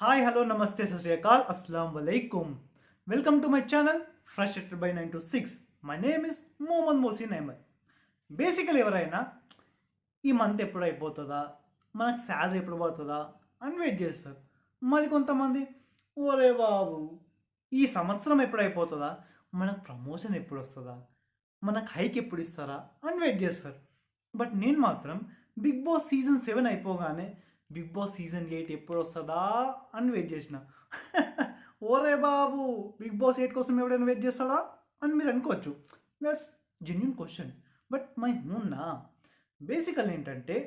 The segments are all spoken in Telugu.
హాయ్ హలో నమస్తే సత్ శ్రీ అకాల్ అస్సలం వలైకుమ్. Welcome to my channel fresh by 926. My name is Mohammad Mohsin Ahmed. Basically ఎవరైనా ఈ మంత్ ఎప్పుడు అయిపోతుందా, మనకు శాలరీ ఎప్పుడు పడుతుందా అని వెయిట్ చేస్తారు. మరి కొంతమంది ఓరే బాబు ఈ సంవత్సరం ఎప్పుడు అయిపోతుందా, మనకు ప్రమోషన్ ఎప్పుడు వస్తుందా, మనకు హైక్ ఎప్పుడు ఇస్తారా అని వెయిట్ చేస్తారు. బట్ నేను మాత్రం బిగ్ బాస్ సీజన్ 7 అయిపోగానే బిగ్ బాస్ సీజన్ 8 ఎప్పుడు వస్తుందా అని వెయిట్ చేసిన. ఓరే బాబు బిగ్ బాస్ 8 కోసం ఎవడైనా వెయిట్ చేస్తాడా అని మీరు అనుకోవచ్చు. That's genuine question. But my హూన్నా బేసికల్ ఏంటంటే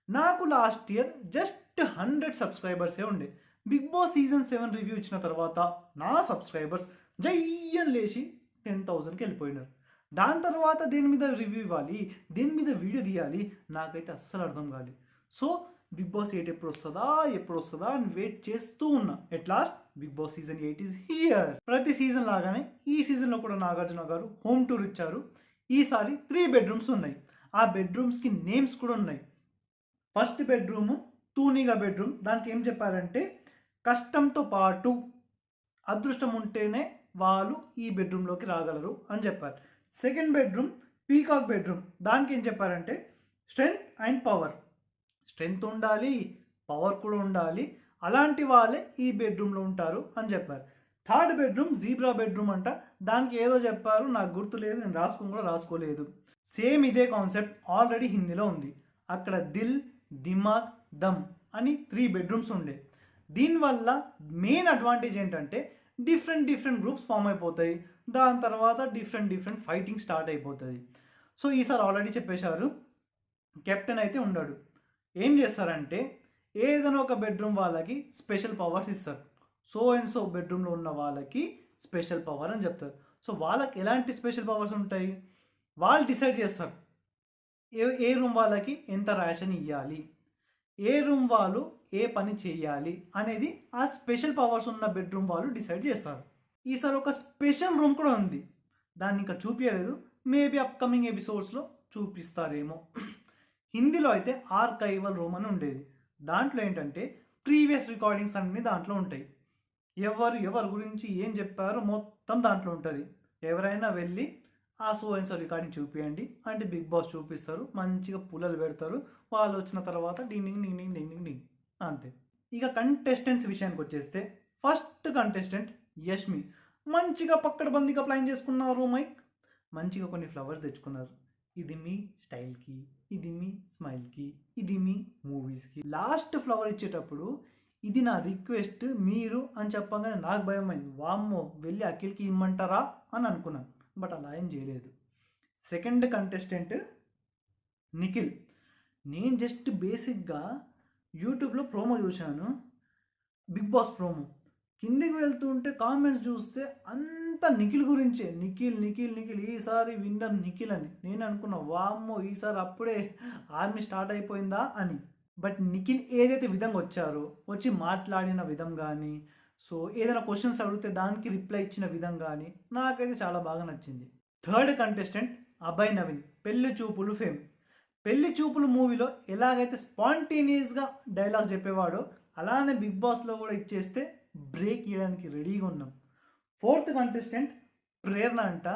నాకు లాస్ట్ ఇయర్ జస్ట్ 100 సబ్స్క్రైబర్సే ఉండే. బిగ్ బాస్ సీజన్ 7 రివ్యూ ఇచ్చిన తర్వాత నా సబ్స్క్రైబర్స్ జయ్యన్ లేచి 10,000కి వెళ్ళిపోయినారు. దాని తర్వాత దేని మీద రివ్యూ ఇవ్వాలి, దేని మీద వీడియో తీయాలి నాకైతే అస్సలు అర్థం కాలేదు. సో బిగ్ బాస్ 8 ఎప్పుడు వస్తుందా అని వెయిట్ చేస్తూ ఉన్నా. At last Bigg Boss season 8 is here. ప్రతి సీజన్ లాగానే ఈ సీజన్లో కూడా నాగార్జున గారు హోమ్ టూర్ ఇచ్చారు. ఈసారి 3 బెడ్రూమ్స్ ఉన్నాయి. ఆ బెడ్రూమ్స్కి నేమ్స్ కూడా ఉన్నాయి. ఫస్ట్ బెడ్రూమ్ తూనిగా బెడ్రూమ్. దానికి ఏం చెప్పారంటే కష్టంతో పాటు అదృష్టం ఉంటేనే వాళ్ళు ఈ బెడ్రూమ్లోకి రాగలరు అని చెప్పారు. Second bedroom peacock bedroom. దానికి ఏం చెప్పారంటే స్ట్రెంగ్త్ అండ్ పవర్. స్ట్రెంగ్త్ ఉండాలి, పవర్ కూడా ఉండాలి, అలాంటి వాళ్ళే ఈ బెడ్రూమ్లో ఉంటారు అని చెప్పారు. థర్డ్ బెడ్రూమ్ జీబ్రా బెడ్రూమ్ అంట. దానికి ఏదో చెప్పారు, నాకు గుర్తు లేదు, నేను కూడా రాసుకోలేదు. సేమ్ ఇదే కాన్సెప్ట్ ఆల్రెడీ హిందీలో ఉంది. అక్కడ దిల్, దిమాగ్, దమ్ అని 3 బెడ్రూమ్స్ ఉండే. దీనివల్ల మెయిన్ అడ్వాంటేజ్ ఏంటంటే డిఫరెంట్ గ్రూప్స్ ఫామ్ అయిపోతాయి. దాని తర్వాత డిఫరెంట్ ఫైటింగ్ స్టార్ట్ అయిపోతుంది. సో ఈసారి ఆల్రెడీ చెప్పేశారు, కెప్టెన్ అయితే ఉండడు. ఏం చేస్తారంటే ఏదైనా ఒక బెడ్రూమ్ వాళ్ళకి స్పెషల్ పవర్స్ ఇస్తారు. సో అండ్ సో బెడ్రూమ్లో ఉన్న వాళ్ళకి స్పెషల్ పవర్ అని చెప్తారు. సో వాళ్ళకి ఎలాంటి స్పెషల్ పవర్స్ ఉంటాయి వాళ్ళు డిసైడ్ చేస్తారు. ఏ రూమ్ వాళ్ళకి ఎంత రేషన్ ఇవ్వాలి, ఏ రూమ్ వాళ్ళు ఏ పని చేయాలి అనేది ఆ స్పెషల్ పవర్స్ ఉన్న బెడ్రూమ్ వాళ్ళు డిసైడ్ చేస్తారు. ఈసారి ఒక స్పెషల్ రూమ్ కూడా ఉంది. దాన్ని ఇంకా చూపించలేదు, మేబీ అప్కమింగ్ ఎపిసోడ్స్లో చూపిస్తారేమో. హిందీలో అయితే ఆర్కైవల్ రూమ్ అని ఉండేది. దాంట్లో ఏంటంటే ప్రీవియస్ రికార్డింగ్స్ అన్నీ దాంట్లో ఉంటాయి. ఎవరి గురించి ఏం చెప్పారో మొత్తం దాంట్లో ఉంటుంది. ఎవరైనా వెళ్ళి ఆ సో అండ్ సో రికార్డింగ్ చూపించండి అంటే బిగ్ బాస్ చూపిస్తారు, మంచిగా పుల్లలు పెడతారు. వాళ్ళు వచ్చిన తర్వాత డింగ్ అంతే. ఇక కంటెస్టెంట్స్ విషయానికి వచ్చేస్తే ఫస్ట్ కంటెస్టెంట్ యష్మి. మంచిగా పక్కడబందిగా ప్లాన్ చేసుకున్నారు. మైక్ మంచిగా కొన్ని ఫ్లవర్స్ తెచ్చుకున్నారు. ఇది మీ స్టైల్కి, ఇది మీ స్మైల్కి, ఇది మీ మూవీస్కి. లాస్ట్ ఫ్లవర్ ఇచ్చేటప్పుడు ఇది నా రిక్వెస్ట్ మీరు అని చెప్పగానే నాకు భయం అయింది. వామ్మో వెళ్ళి అఖిల్కి ఇమ్మంటారా అని అనుకున్నాను. బట్ అలా ఏం చేయలేదు. Second contestant Nikhil. నేను జస్ట్ బేసిక్గా యూట్యూబ్లో ప్రోమో చూశాను, బిగ్ బాస్ ప్రోమో. కిందికి వెళ్తుంటే కామెంట్స్ చూస్తే అంతా నిఖిల్ గురించే. నిఖిల్ ఈసారి విన్నర్ నిఖిల్ అని. నేను అనుకున్నా వామ్మో ఈసారి అప్పుడే ఆర్మీ స్టార్ట్ అయిపోయిందా అని. బట్ నిఖిల్ ఏదైతే విధంగా వచ్చారో, వచ్చి మాట్లాడిన విధం కానీ, సో ఏదైనా క్వశ్చన్స్ అడిగితే దానికి రిప్లై ఇచ్చిన విధం కానీ నాకైతే చాలా బాగా నచ్చింది. Third contestant Abhay Naveen. పెళ్లి చూపులు ఫేమ్. పెళ్లి చూపులు మూవీలో ఎలాగైతే స్పాంటేనియస్గా డైలాగ్ చెప్పేవాడో అలానే బిగ్ బాస్లో కూడా ఇచ్చేస్తే బ్రేక్ ఇవ్వడానికి రెడీగా ఉన్నాం. ఫోర్త్ కంటెస్టెంట్ ప్రేరణ అంట.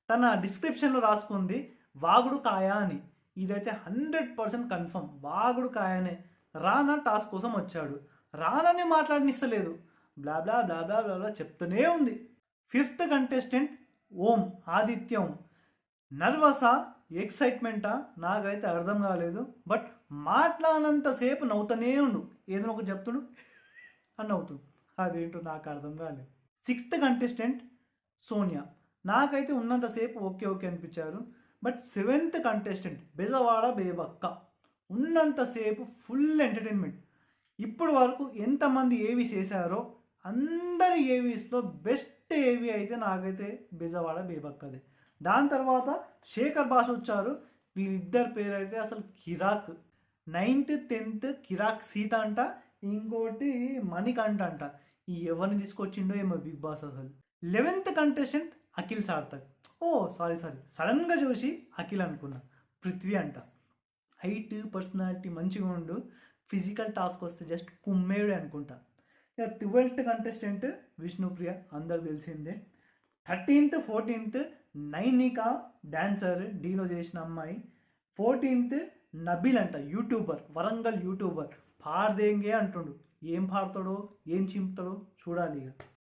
తన డిస్క్రిప్షన్లో రాసుకుంది వాగుడు కాయ అని. ఇదైతే 100% కన్ఫర్మ్, వాగుడు కాయనే. రానా టాస్క్ కోసం వచ్చాడు, రానానే మాట్లాడనిస్తలేదు, బ్లా బ్లా బ్లా బ్లా బ్లా బ్లా చెప్తూనే ఉంది. ఫిఫ్త్ కంటెస్టెంట్ ఓం ఆదిత్యం. నర్వసా ఎక్సైట్మెంటా నాకైతే అర్థం కాలేదు. బట్ మాట్లాడినంతసేపు నవ్వుతూనే ఉండు, ఏదైనా ఒక చెప్తుడు అని నవ్వుతుంది. అదేంటో నాకు అర్థం కాలేదు. Sixth contestant Sonia. నాకైతే ఉన్నంతసేపు ఓకే అనిపించారు. But seventh contestant Bezawada Bebakka. ఉన్నంతసేపు ఫుల్ ఎంటర్టైన్మెంట్. ఇప్పటి వరకు ఎంతమంది ఏవీస్ చేశారో అందరి ఏవీస్లో బెస్ట్ ఏవీ అయితే నాకైతే బెజవాడ బేబక్కదే. దాని తర్వాత శేఖర్ భాష వచ్చారు. వీళ్ళిద్దరి పేరు అయితే అసలు కిరాక్. 9th 10th కిరాక్ సీత అంట, ఇంకోటి మణికంఠ అంట. ఈ ఎవరిని తీసుకొచ్చిండో ఏమో బిగ్ బాస్ అసలు. 11th contestant Akhil Sarthak. Sorry సడన్గా చూసి అఖిల్ అనుకున్నా. పృథ్వీ అంట. హైట్, పర్సనాలిటీ మంచిగా ఉండు, ఫిజికల్ టాస్క్ వస్తే జస్ట్ కుమ్మేడు అనుకుంటా. ఇక 12th కంటెస్టెంట్ విష్ణుప్రియ అందరు తెలిసిందే. 13th 14th నైనికా డాన్సర్ డీలో చేసిన అమ్మాయి. 14th నబీల్ అంట యూట్యూబర్, వరంగల్ యూట్యూబర్ పాడదేంగే అంటుండు. ఏం పాడతాడో ఏం చింపుతాడో చూడాలి ఇక.